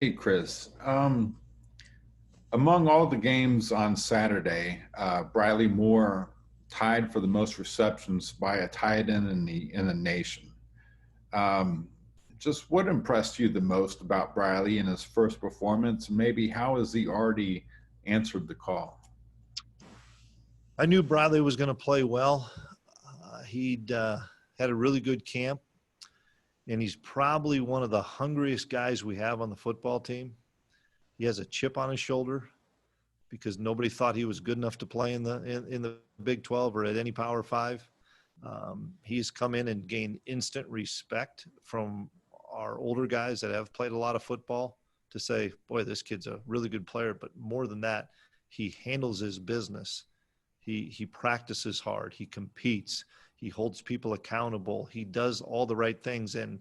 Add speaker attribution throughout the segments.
Speaker 1: Hey, Chris. Among all the games on Saturday, Briley Moore tied for the most receptions by a tight end in the nation. Um, just what impressed you the most about Briley in his first performance? Maybe how has he already answered the call?
Speaker 2: I knew Bradley was going to play well. He'd had a really good camp, and he's probably one of the hungriest guys we have on the football team. He has a chip on his shoulder because nobody thought he was good enough to play in the Big 12 or at any Power Five. He's come in and gained instant respect from our older guys that have played a lot of football to say, boy, this kid's a really good player. But more than that, he handles his business. He practices hard. He competes. He holds people accountable. He does all the right things. And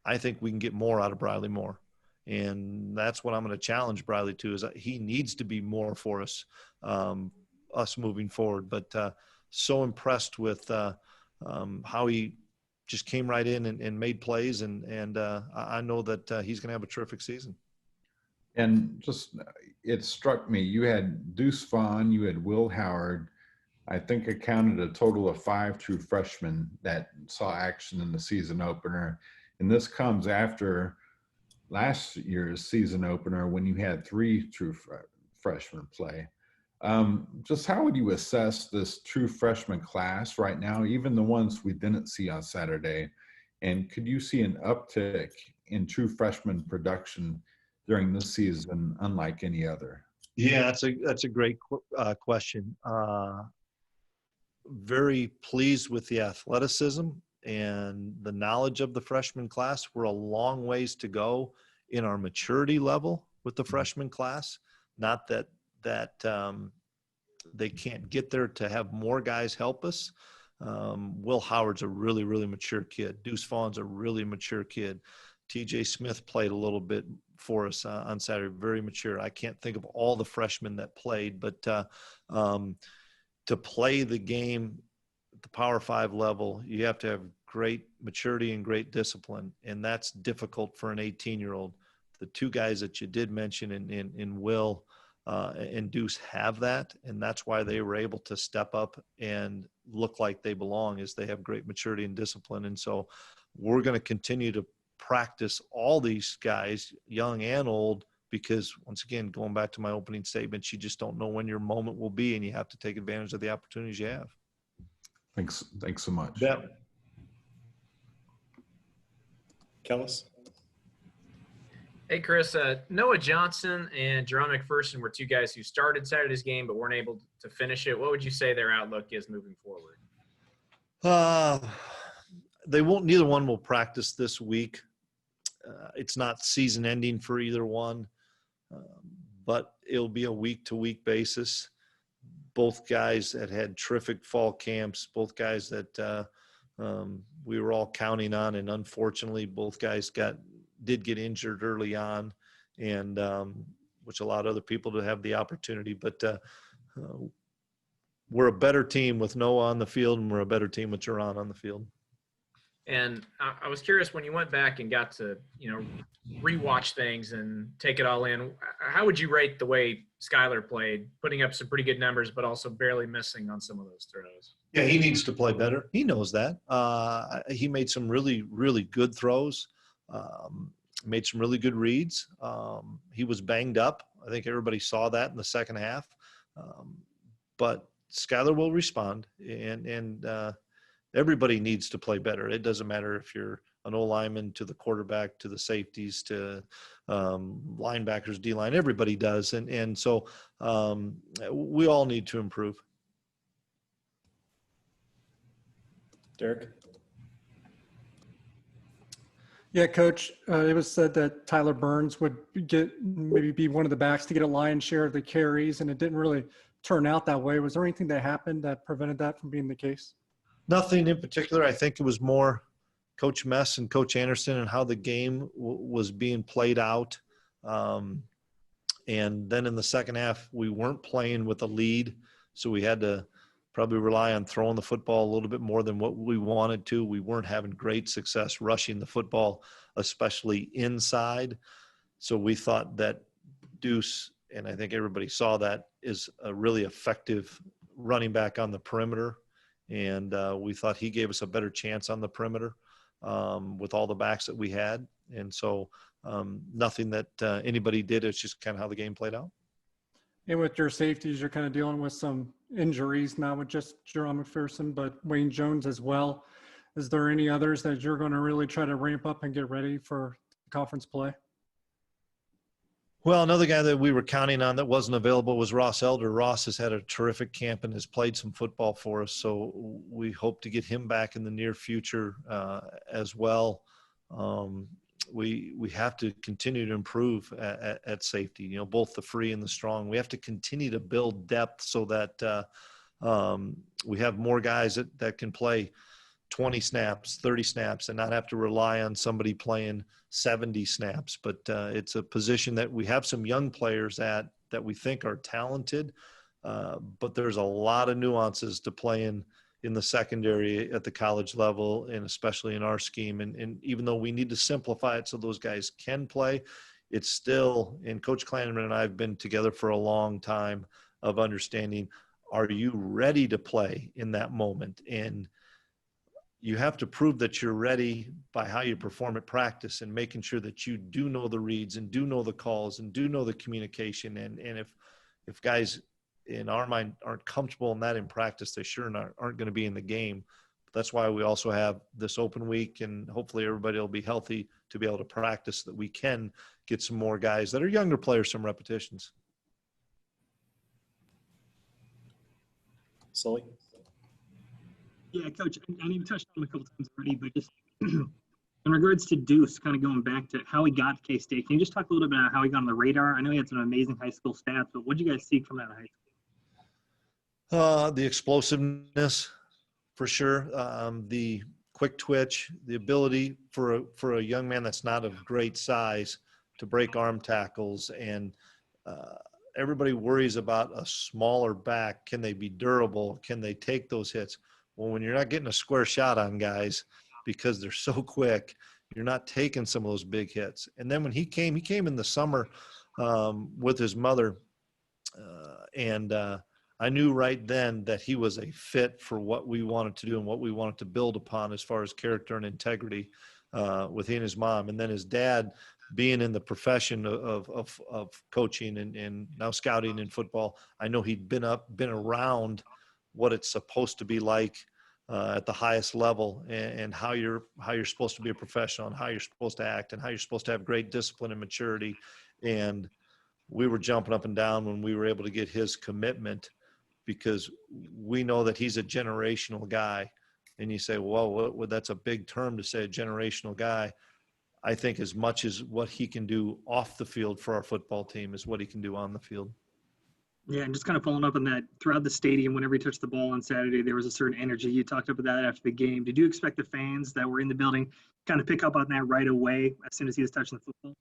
Speaker 2: I think we can get more out of Briley Moore. And that's what I'm going to challenge Briley to is he needs to be more for us moving forward. But so impressed with how he just came right in and made plays. And I know that he's going to have a terrific season.
Speaker 1: And just it struck me, you had Deuce Vaughn, you had Will Howard. I think I counted a total of five true freshmen that saw action in the season opener. And this comes after last year's season opener when you had three true freshmen play. Just how would you assess this true freshman class right now, even the ones we didn't see on Saturday? And could you see an uptick in true freshman production during this season, unlike any other?
Speaker 2: Yeah, that's a great question. Very pleased with the athleticism and the knowledge of the freshman class. We're a long ways to go in our maturity level with the freshman class. Not that they can't get there to have more guys help us. Will Howard's a really, really mature kid. Deuce Vaughn's a really mature kid. TJ Smith played a little bit for us on Saturday, very mature. I can't think of all the freshmen that played, but to play the game at the Power Five level, you have to have great maturity and great discipline, and that's difficult for an 18-year-old. The two guys that you did mention in Will and Deuce have that, and that's why they were able to step up and look like they belong, is they have great maturity and discipline. And so we're going to continue to practice all these guys, young and old, because once again, going back to my opening statement, you just don't know when your moment will be, and you have to take advantage of the opportunities you have.
Speaker 1: Thanks so much.
Speaker 2: Yeah.
Speaker 3: Kellis?
Speaker 4: Hey, Chris, Noah Johnson and Jerome McPherson were two guys who started Saturday's game but weren't able to finish it. What would you say their outlook is moving forward?
Speaker 2: They won't. Neither one will practice this week. It's not season ending for either one, but it'll be a week-to-week basis. Both guys that had terrific fall camps, both guys that we were all counting on, and unfortunately both guys did get injured early on, and which allowed other people to have the opportunity. But we're a better team with Noah on the field, and we're a better team with Jerron on the field.
Speaker 4: And I was curious, when you went back and got to, rewatch things and take it all in, how would you rate the way Skylar played, putting up some pretty good numbers, but also barely missing on some of those throws?
Speaker 2: Yeah, he needs to play better. He knows that. He made some really, really good throws, made some really good reads. He was banged up. I think everybody saw that in the second half. But Skylar will respond, and everybody needs to play better. It doesn't matter if you're an O-lineman to the quarterback to the safeties to linebackers, D-line. Everybody does. And so we all need to improve.
Speaker 3: Derek?
Speaker 5: Yeah, Coach, it was said that Tyler Burns would maybe be one of the backs to get a lion's share of the carries, and it didn't really turn out that way. Was there anything that happened that prevented that from being the case?
Speaker 2: Nothing in particular. I think it was more Coach Mess and Coach Anderson and how the game was being played out. And then in the second half, we weren't playing with a lead, so we had to probably rely on throwing the football a little bit more than what we wanted to. We weren't having great success rushing the football, especially inside. So we thought that Deuce, and I think everybody saw that, is a really effective running back on the perimeter. And we thought he gave us a better chance on the perimeter with all the backs that we had. And so nothing that anybody did. It's just kind of how the game played out.
Speaker 5: And with your safeties, you're kind of dealing with some injuries, not with just Jerome McPherson, but Wayne Jones as well. Is there any others that you're going to really try to ramp up and get ready for conference play?
Speaker 2: Well, another guy that we were counting on that wasn't available was Ross Elder. Ross has had a terrific camp and has played some football for us, so we hope to get him back in the near future as well. We have to continue to improve at safety, you know, both the free and the strong. We have to continue to build depth so that we have more guys that can play 20 snaps, 30 snaps, and not have to rely on somebody playing 70 snaps. But it's a position that we have some young players that we think are talented, but there's a lot of nuances to playing in the secondary at the college level, and especially in our scheme. And even though we need to simplify it so those guys can play, it's still, and Coach Klieman and I have been together for a long time of understanding, are you ready to play in that moment? And you have to prove that you're ready by how you perform at practice and making sure that you do know the reads and do know the calls and do know the communication. And if guys in our mind aren't comfortable in that in practice, they sure aren't going to be in the game. But that's why we also have this open week, and hopefully everybody will be healthy to be able to practice so that we can get some more guys that are younger players some repetitions.
Speaker 3: Sully?
Speaker 6: Yeah, Coach, I know you touched on it a couple times already, but just in regards to Deuce, kind of going back to how he got to K-State, can you just talk a little bit about how he got on the radar? I know he had some amazing high school stats, but what did you guys see from that in high school?
Speaker 2: The explosiveness, for sure. The quick twitch, the ability for a young man that's not of great size to break arm tackles. And everybody worries about a smaller back. Can they be durable? Can they take those hits? Well, when you're not getting a square shot on guys because they're so quick, you're not taking some of those big hits. And then when he came in the summer with his mother, and I knew right then that he was a fit for what we wanted to do and what we wanted to build upon as far as character and integrity with he and his mom. And then his dad, being in the profession of coaching and now scouting in football, I know he'd been around what it's supposed to be like at the highest level, and how you're supposed to be a professional, and how you're supposed to act, and how you're supposed to have great discipline and maturity. And we were jumping up and down when we were able to get his commitment, because we know that he's a generational guy. And you say, well, that's a big term to say, a generational guy. I think as much as what he can do off the field for our football team is what he can do on the field.
Speaker 6: Yeah, and just kind of following up on that, throughout the stadium, whenever he touched the ball on Saturday, there was a certain energy. You talked about that after the game. Did you expect the fans that were in the building kind of pick up on that right away as soon as he was touching the football?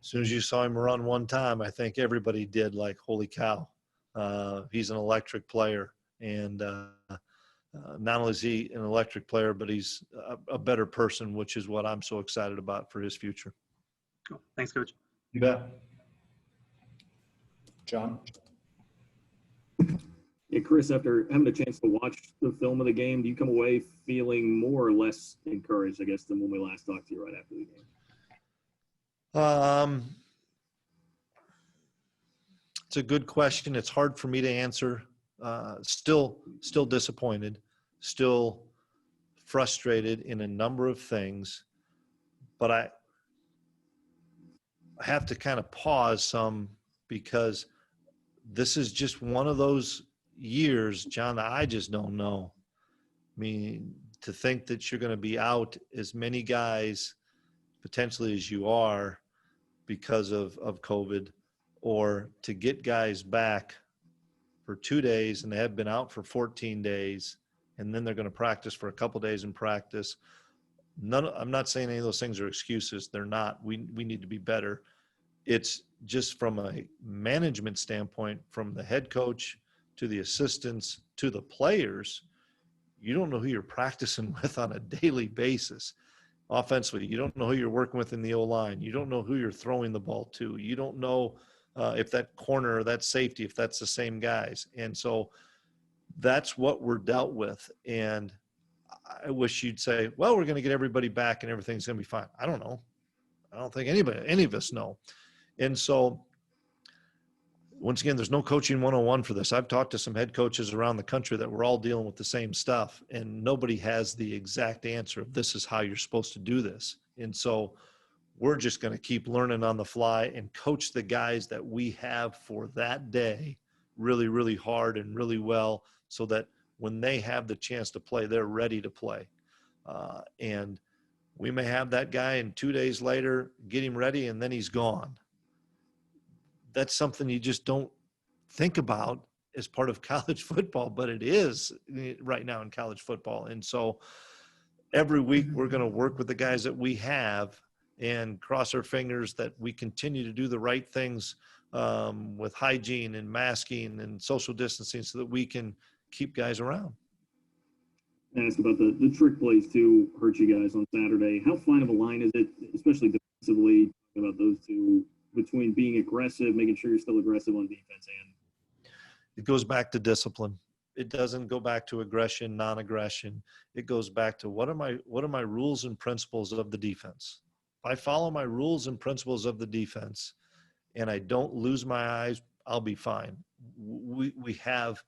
Speaker 2: As soon as you saw him run one time, I think everybody did, like, holy cow, he's an electric player. And not only is he an electric player, but he's a better person, which is what I'm so excited about for his future.
Speaker 6: Cool. Thanks, Coach.
Speaker 2: You bet.
Speaker 3: John?
Speaker 7: Yeah, Chris, after having a chance to watch the film of the game, do you come away feeling more or less encouraged, I guess, than when we last talked to you right after the game?
Speaker 2: It's a good question. It's hard for me to answer. Still disappointed, still frustrated in a number of things, but I have to kind of pause some, because this is just one of those years, John, that I just don't know. I mean, to think that you're going to be out as many guys potentially as you are because of COVID, or to get guys back for 2 days and they have been out for 14 days, and then they're going to practice for a couple days in practice. I'm not saying any of those things are excuses. They're not. We need to be better. It's just from a management standpoint, from the head coach to the assistants to the players, you don't know who you're practicing with on a daily basis. offensively. You don't know who you're working with in the O-line. You don't know who you're throwing the ball to. You don't know if that corner or that safety, if that's the same guys. And so that's what we're dealt with. And I wish you'd say, well, we're going to get everybody back and everything's going to be fine. I don't know. I don't think any of us know. And so once again, there's no coaching 101 for this. I've talked to some head coaches around the country that we're all dealing with the same stuff, and nobody has the exact answer of this is how you're supposed to do this. And so we're just going to keep learning on the fly and coach the guys that we have for that day really, really hard and really well, so that when they have the chance to play, they're ready to play. And we may have that guy, and 2 days later, get him ready, and then he's gone. That's something you just don't think about as part of college football, but it is right now in college football. And so every week we're going to work with the guys that we have and cross our fingers that we continue to do the right things with hygiene and masking and social distancing so that we can keep guys around.
Speaker 7: Ask about the trick plays too hurt you guys on Saturday. How fine of a line is it, especially defensively, about those two, between being aggressive, making sure you're still aggressive on defense, and
Speaker 2: it goes back to discipline. It doesn't go back to aggression, non-aggression. It goes back to what are my rules and principles of the defense? If I follow my rules and principles of the defense and I don't lose my eyes, I'll be fine. We have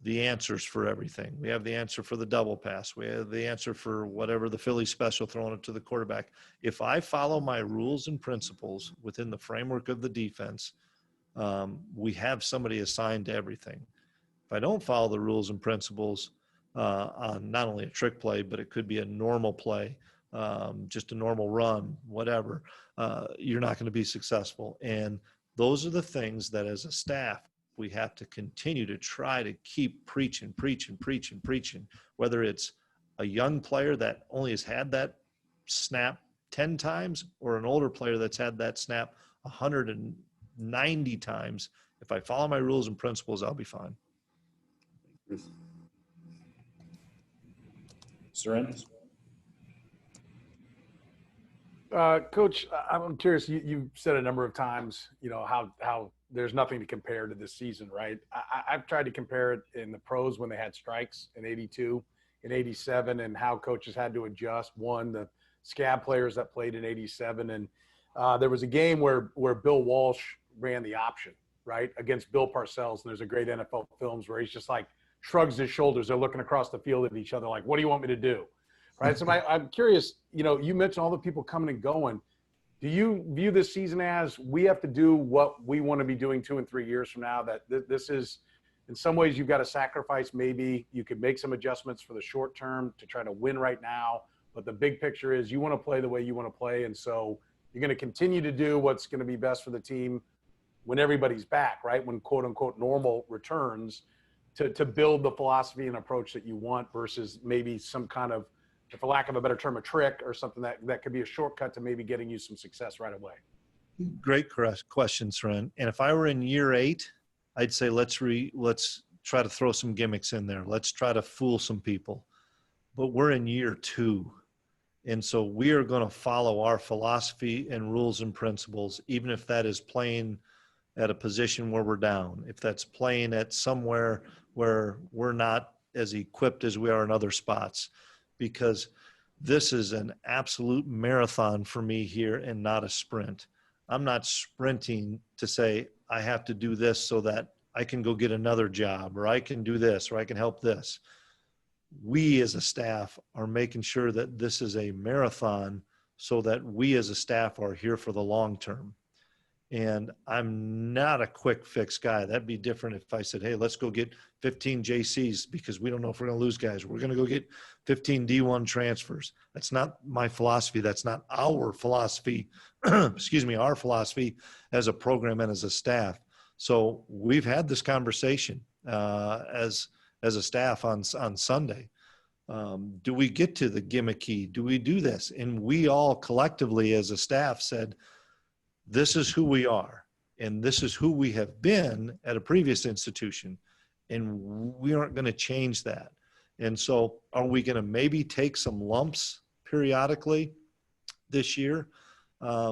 Speaker 2: the answers for everything. We have the answer for the double pass. We have the answer for whatever the Philly special, throwing it to the quarterback. If I follow my rules and principles within the framework of the defense, we have somebody assigned to everything. If I don't follow the rules and principles on not only a trick play, but it could be a normal play, just a normal run, whatever, you're not going to be successful. And those are the things that as a staff, we have to continue to try to keep preaching, whether it's a young player that only has had that snap 10 times or an older player that's had that snap 190 times. If I follow my rules and principles, I'll be fine.
Speaker 3: Seren?
Speaker 8: Coach, I'm curious. You said a number of times, how there's nothing to compare to this season, right? I've tried to compare it in the pros when they had strikes in '82, in '87, and how coaches had to adjust. One, the scab players that played in '87, and there was a game where Bill Walsh ran the option, right, against Bill Parcells. And there's a great NFL films where he's just like shrugs his shoulders. They're looking across the field at each other like, "What do you want me to do?" Right. So I'm curious, you mentioned all the people coming and going. Do you view this season as we have to do what we want to be doing 2 and 3 years from now, that this is, in some ways, you've got to sacrifice? Maybe you could make some adjustments for the short term to try to win right now. But the big picture is you want to play the way you want to play. And so you're going to continue to do what's going to be best for the team when everybody's back, right? When quote unquote normal returns, to build the philosophy and approach that you want versus maybe some kind of, for lack of a better term, a trick or something that could be a shortcut to maybe getting you some success right away.
Speaker 2: Great question, Seren. And if I were in year 8, I'd say let's try to throw some gimmicks in there. Let's try to fool some people. But we're in year 2. And so we are going to follow our philosophy and rules and principles, even if that is playing at a position where we're down, if that's playing at somewhere where we're not as equipped as we are in other spots, because this is an absolute marathon for me here and not a sprint. I'm not sprinting to say I have to do this so that I can go get another job, or I can do this, or I can help this. We as a staff are making sure that this is a marathon so that we as a staff are here for the long term. And I'm not a quick fix guy. That'd be different if I said, hey, let's go get 15 JCs because we don't know if we're going to lose guys. We're going to go get 15 D1 transfers. That's not my philosophy. That's not our philosophy. Our philosophy as a program and as a staff. So we've had this conversation as a staff on Sunday. Do we get to the gimmicky? Do we do this? And we all collectively as a staff said, this is who we are, and this is who we have been at a previous institution, and we aren't going to change that. And so are we going to maybe take some lumps periodically this year,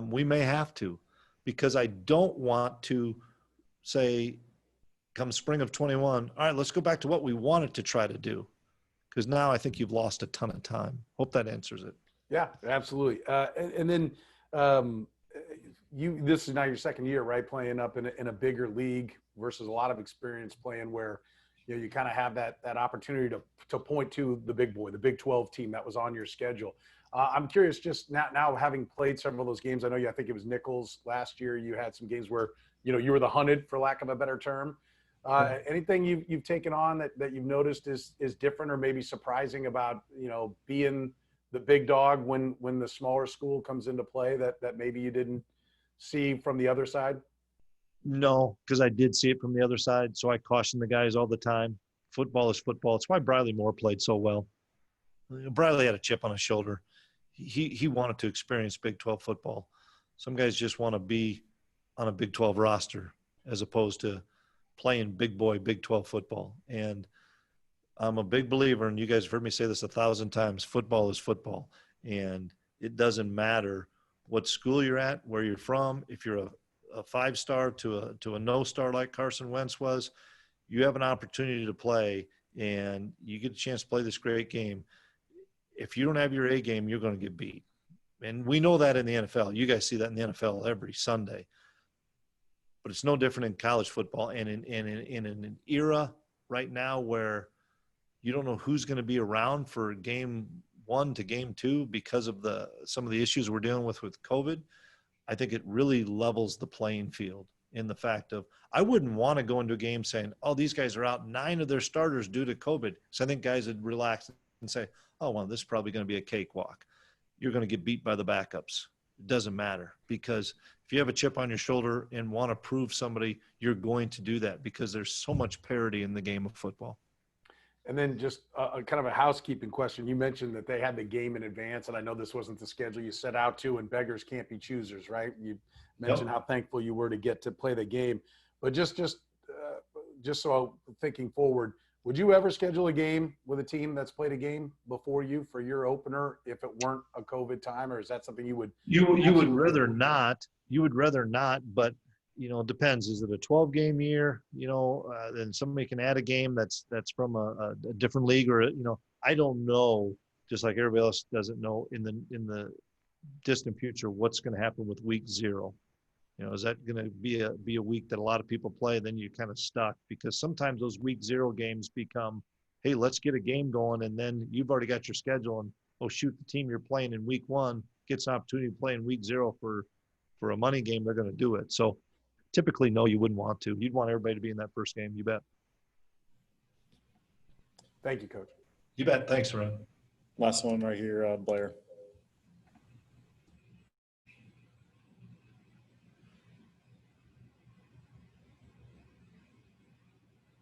Speaker 2: we may have to, because I don't want to say come spring of 21, all right, let's go back to what we wanted to try to do. Because now I think you've lost a ton of time. Hope that answers it.
Speaker 8: Yeah, absolutely. And then this is now your second year, right? Playing up in a bigger league versus a lot of experience playing where, you kind of have that opportunity to point to the big boy, the Big 12 team that was on your schedule. I'm curious, just now having played several of those games, I think it was Nichols last year. You had some games where, you were the hunted, for lack of a better term. Anything you've taken on that you've noticed is different or maybe surprising about, being the big dog when the smaller school comes into play that maybe you didn't see from the other side?
Speaker 2: No, because I did see it from the other side. So I caution the guys all the time. Football is football. It's why Briley Moore played so well. Briley had a chip on his shoulder. He wanted to experience Big 12 football. Some guys just want to be on a Big 12 roster as opposed to playing big boy Big 12 football. And I'm a big believer, and you guys have heard me say this 1,000 times, football is football. And it doesn't matter what school you're at, where you're from. If you're a 5-star to a no-star like Carson Wentz was, you have an opportunity to play, and you get a chance to play this great game. If you don't have your A game, you're going to get beat. And we know that in the NFL. You guys see that in the NFL every Sunday. But it's no different in college football. And in an era right now where you don't know who's going to be around for game 1 to game 2 because of some of the issues we're dealing with COVID, I think it really levels the playing field in the fact of I wouldn't want to go into a game saying, oh, these guys are out 9 of their starters due to COVID. So I think guys would relax and say, oh, well, this is probably going to be a cakewalk. You're going to get beat by the backups. It doesn't matter, because if you have a chip on your shoulder and want to prove somebody, you're going to do that because there's so much parity in the game of football.
Speaker 8: And then just a kind of a housekeeping question. You mentioned that they had the game in advance, and I know this wasn't the schedule you set out to, and beggars can't be choosers, right? You mentioned how thankful you were to get to play the game. But just so thinking forward, would you ever schedule a game with a team that's played a game before you for your opener if it weren't a COVID time, or is that something you would?
Speaker 2: You would rather not. You would rather not, but it depends. Is it a 12-game year? Then somebody can add a game that's from a different league, or I don't know. Just like everybody else doesn't know in the distant future what's going to happen with week 0. Is that going to be a week that a lot of people play? Then you're kind of stuck, because sometimes those week 0 games become, hey, let's get a game going, and then you've already got your schedule, and oh shoot, the team you're playing in week 1 gets an opportunity to play in week 0 for a money game. They're going to do it. So typically, no, you wouldn't want to. You'd want everybody to be in that first game. You bet.
Speaker 8: Thank you, Coach.
Speaker 2: You bet. Thanks, Ron.
Speaker 3: Last one right here, Blair.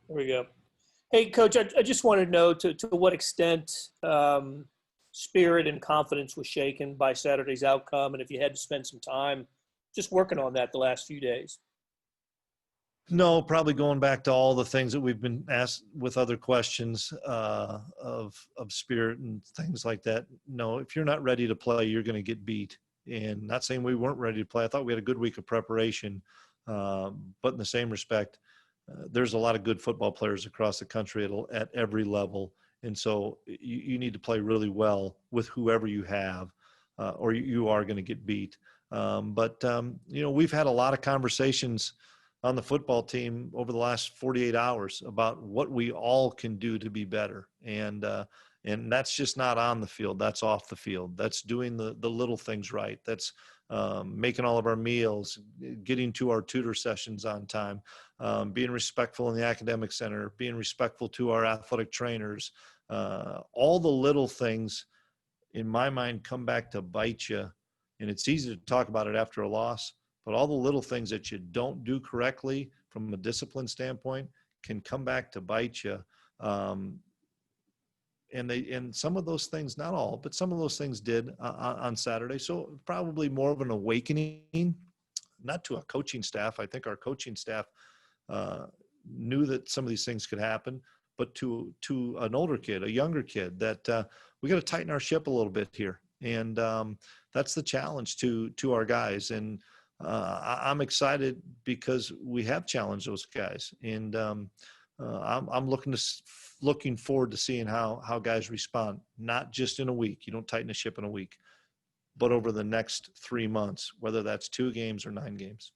Speaker 9: There we go. Hey, Coach, I just wanted to know to what extent spirit and confidence was shaken by Saturday's outcome, and if you had to spend some time just working on that the last few days.
Speaker 2: No, probably going back to all the things that we've been asked with other questions of spirit and things like that. No, if you're not ready to play, you're going to get beat. And not saying we weren't ready to play. I thought we had a good week of preparation. But in the same respect, there's a lot of good football players across the country at every level. And so you need to play really well with whoever you have, or you are going to get beat. But we've had a lot of conversations on the football team over the last 48 hours about what we all can do to be better. And that's just not on the field. That's off the field. That's doing the little things right. That's making all of our meals, getting to our tutor sessions on time, being respectful in the academic center, being respectful to our athletic trainers. All the little things, in my mind, come back to bite you. And it's easy to talk about it after a loss, but all the little things that you don't do correctly from a discipline standpoint can come back to bite you. And some of those things, not all, but some of those things did on Saturday. So probably more of an awakening, not to a coaching staff. I think our coaching staff knew that some of these things could happen, but to an older kid, a younger kid, that we got to tighten our ship a little bit here. And that's the challenge to our guys. And I'm excited because we have challenged those guys. And I'm looking forward to seeing how guys respond, not just in a week. You don't tighten the ship in a week, but over the next 3 months, whether that's 2 games or 9 games.